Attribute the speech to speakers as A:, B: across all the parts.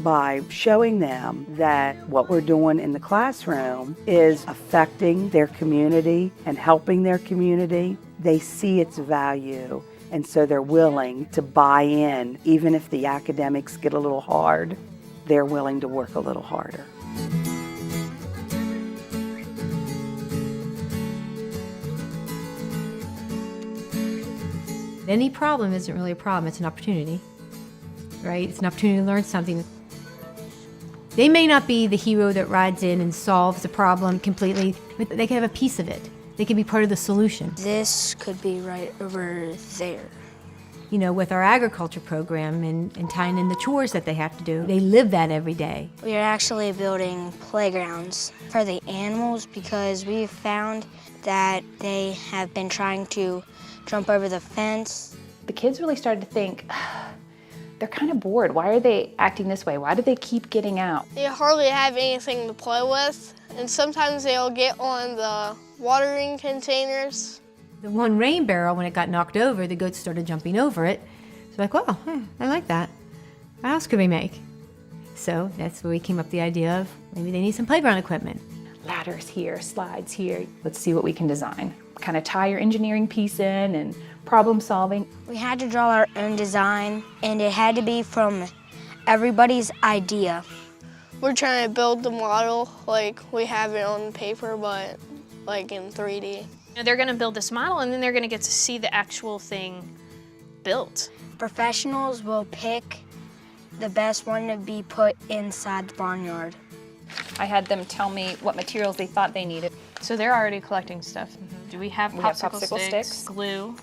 A: by showing them that what we're doing in the classroom is affecting their community and helping their community, they see its value. And so they're willing to buy in. Even if the academics get a little hard, they're willing to work a little harder.
B: Any problem isn't really a problem, it's an opportunity, right? It's an opportunity to learn something. They may not be the hero that rides in and solves the problem completely, but they can have a piece of it. They can be part of the solution.
C: This could be right over there.
B: You know, with our agriculture program and tying in the chores that they have to do, they live that every day.
C: We are actually building playgrounds for the animals because we found that they have been trying to jump over the fence.
D: The kids really started to think, they're kind of bored. Why are they acting this way? Why do they keep getting out?
E: They hardly have anything to play with, and sometimes they'll get on the watering containers.
B: The one rain barrel, when it got knocked over, the goats started jumping over it. So like, well, I like that. What else could we make? So that's where we came up with the idea of maybe they need some playground equipment.
D: Ladders here, slides here. Let's see what we can design. Kind of tie your engineering piece in and problem solving.
C: We had to draw our own design, and it had to be from everybody's idea.
E: We're trying to build the model like we have it on paper, but like in 3D.
F: They're going to build this model, and then they're going to get to see the actual thing built.
C: Professionals will pick the best one to be put inside the barnyard.
D: I had them tell me what materials they thought they needed.
F: So they're already collecting stuff. Do we have popsicle sticks, glue?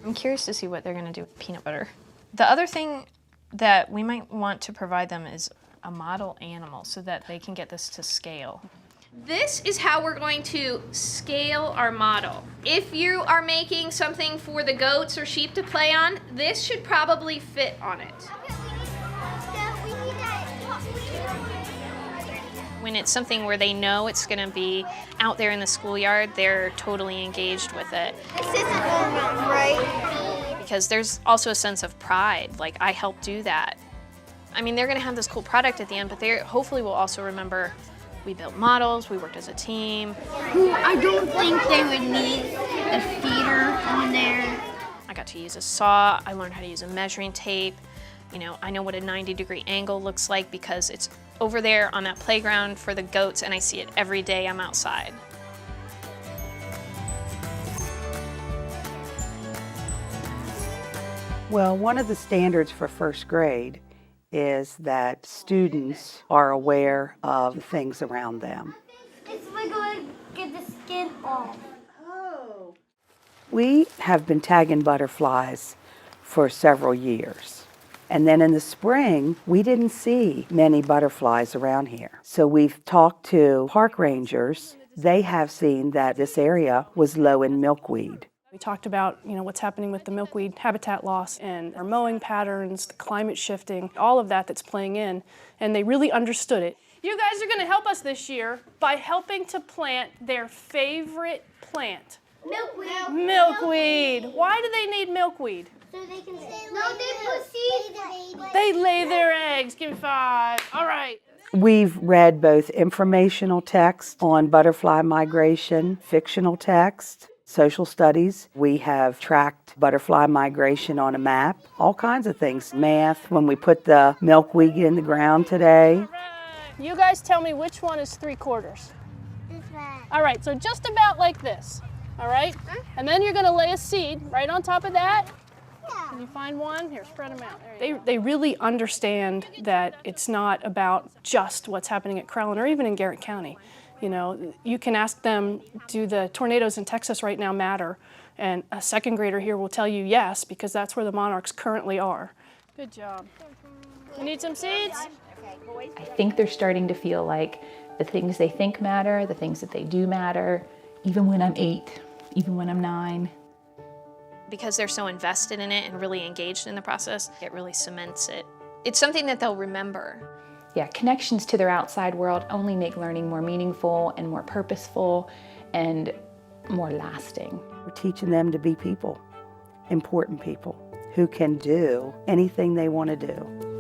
F: I'm curious to see what they're going to do with peanut butter. The other thing that we might want to provide them is a model animal so that they can get this to scale.
G: This is how we're going to scale our model. If you are making something for the goats or sheep to play on, this should probably fit on it.
F: When it's something where they know it's going to be out there in the schoolyard, they're totally engaged with it.
H: This isn't right.
F: Because there's also a sense of pride, like I helped do that. I mean, they're going to have this cool product at the end, but they hopefully will also remember we built models, we worked as a team.
H: I don't think they would need a feeder on there.
F: I got to use a saw, I learned how to use a measuring tape. You know, I know what a 90-degree angle looks like because it's over there on that playground for the goats, and I see it every day I'm outside.
A: Well, one of the standards for first grade is that students are aware of the things around them.
H: It's like going to get the skin off.
A: Oh. We have been tagging butterflies for several years. And then in the spring, we didn't see many butterflies around here. So we've talked to park rangers. They have seen that this area was low in milkweed.
I: We talked about, what's happening with the milkweed habitat loss and our mowing patterns, the climate shifting, all of that that's playing in, and they really understood it. You guys are going to help us this year by helping to plant their favorite plant.
H: Milkweed.
I: Milkweed. Why do they need milkweed?
H: So they can they put seeds.
I: They lay their eggs. Give me 5. All right.
A: We've read both informational text on butterfly migration, fictional text, social studies. We have tracked butterfly migration on a map, all kinds of things. Math, when we put the milkweed in the ground today.
I: All right. You guys tell me which one is 3/4.
H: This one.
I: All right, so just about like this. All right? And then you're going to lay a seed right on top of that. Can you find one? Here, spread them out. They really understand that it's not about just what's happening at Crellin or even in Garrett County. You can ask them, do the tornadoes in Texas right now matter? And a second grader here will tell you yes, because that's where the monarchs currently are. Good job. You need some seeds?
D: I think they're starting to feel like the things they think matter, the things that they do matter, even when I'm 8, even when I'm 9.
F: Because they're so invested in it and really engaged in the process, it really cements it. It's something that they'll remember.
D: Yeah, connections to their outside world only make learning more meaningful and more purposeful and more lasting.
A: We're teaching them to be people, important people, who can do anything they want to do.